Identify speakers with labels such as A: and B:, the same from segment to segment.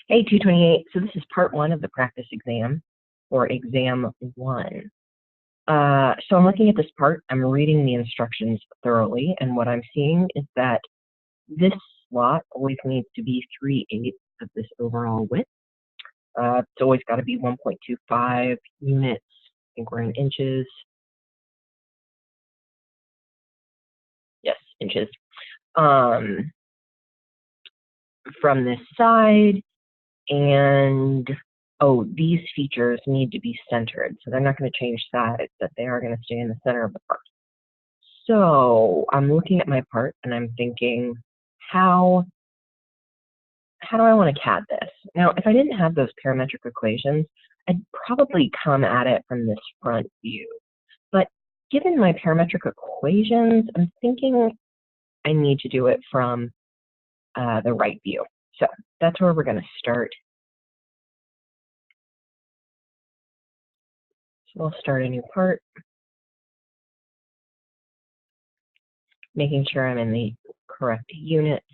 A: Hey, 228. So this is part one of the practice exam, or exam one. So I'm looking at this part, I'm reading the instructions thoroughly, and what I'm seeing is that this slot always needs to be 3/8 of this overall width. It's always got to be 1.25 units. I think we're in inches. Yes, inches. From this side, and oh, these features need to be centered, so they're not going to change sides, but they are going to stay in the center of the part. So I'm looking at my part and I'm thinking, how do I want to CAD this? Now, if I didn't have those parametric equations, I'd probably come at it from this front view. But given my parametric equations, I'm thinking I need to do it from the right view. So that's where we're going to start. So we'll start a new part, making sure I'm in the correct units.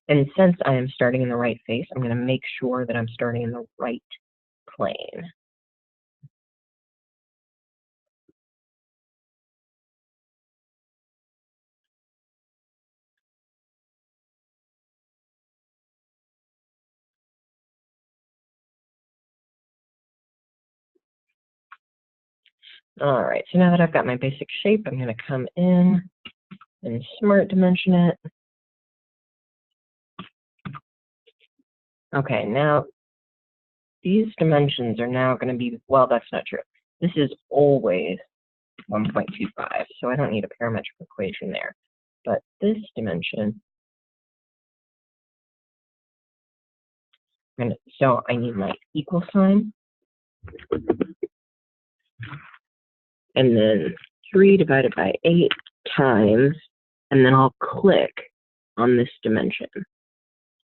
A: And since I am starting in the right face, I'm going to make sure that I'm starting in the right plane. All right, so now that I've got my basic shape, I'm going to come in and smart dimension it. Okay, now these dimensions are now going to be, well, that's not true. This is always 1.25, so I don't need a parametric equation there. But this dimension, and so I need my equal sign, and then 3 divided by 8 times, and then I'll click on this dimension.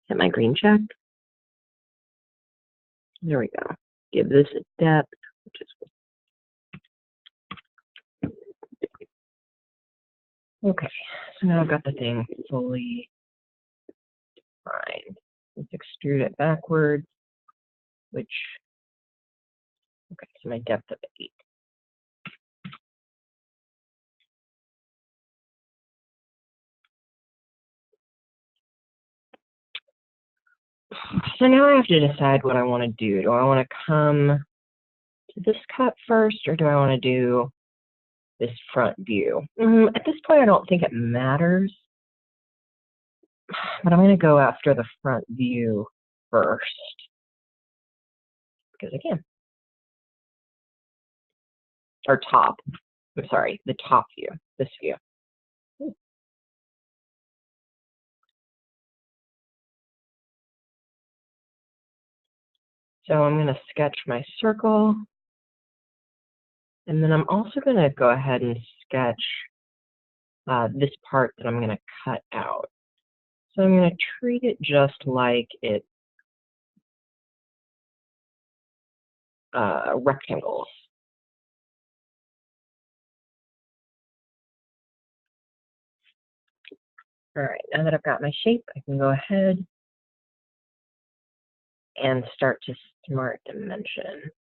A: Hit my green check. There we go. Give this a depth, which is okay. So now I've got the thing fully defined. Let's extrude it backwards, which, okay, so my depth of 8. So now I have to decide what I want to do. Do I want to come to this cut first, or do I want to do this front view? At this point, I don't think it matters, but I'm going to go after the front view first, because I can. Or top. I'm sorry, the top view, this view. So I'm going to sketch my circle. And then I'm also going to go ahead and sketch this part that I'm going to cut out. So I'm going to treat it just like it's rectangles. All right, now that I've got my shape, I can go ahead and start to smart dimension.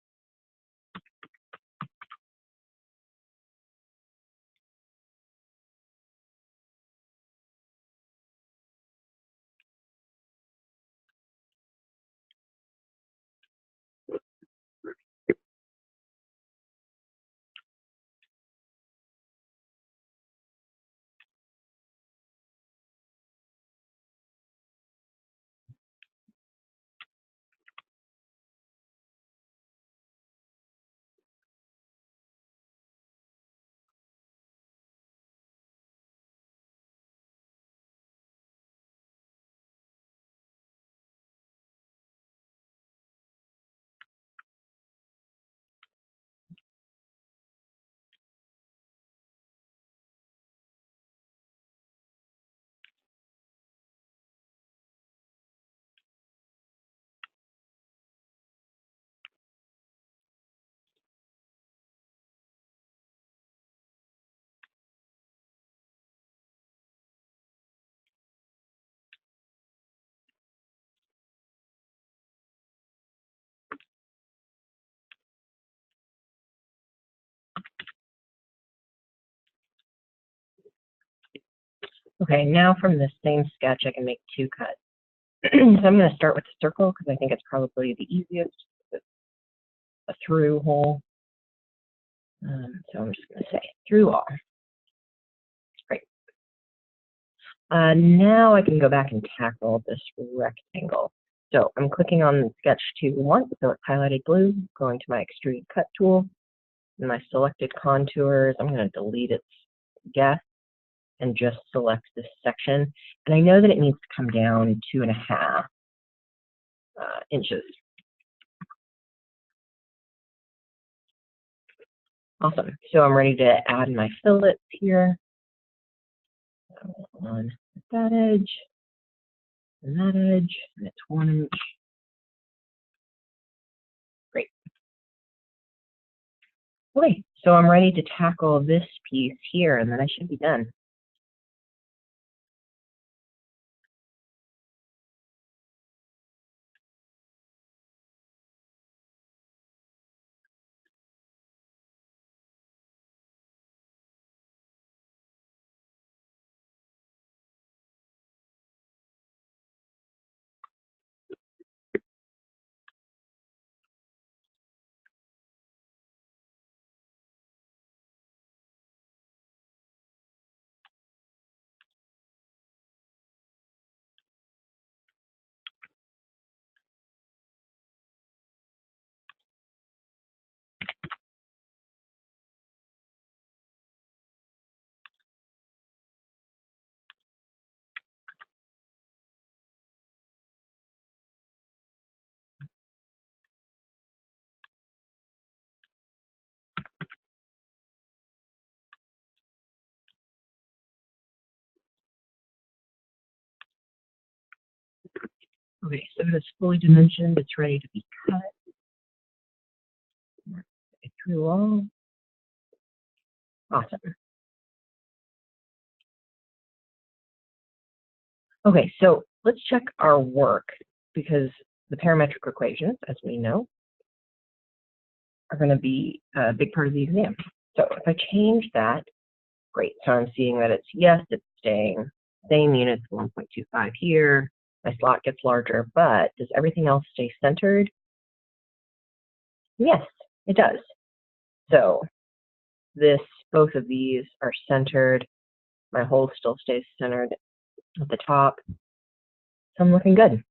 A: Okay, now from this same sketch, I can make two cuts. So I'm going to start with the circle because I think it's probably the easiest. It's a through hole. So I'm just going to say through all. Great. Now I can go back and tackle this rectangle. So I'm clicking on sketch 2 once, so it's highlighted blue, going to my extrude cut tool. In my selected contours, I'm going to delete its guess and just select this section. And I know that it needs to come down 2.5 inches. Awesome. So I'm ready to add my fillets here. On that edge, and that edge, and it's 1 inch. Great. Okay, so I'm ready to tackle this piece here, and then I should be done. Okay, so it is fully dimensioned. It's ready to be cut. Through all. Awesome. Okay, so let's check our work because the parametric equations, as we know, are going to be a big part of the exam. So if I change that, great. So I'm seeing that it's, yes, it's staying same units, 1.25 here. My slot gets larger, but does everything else stay centered? Yes, it does. So both of these are centered. My hole still stays centered at the top. So I'm looking good.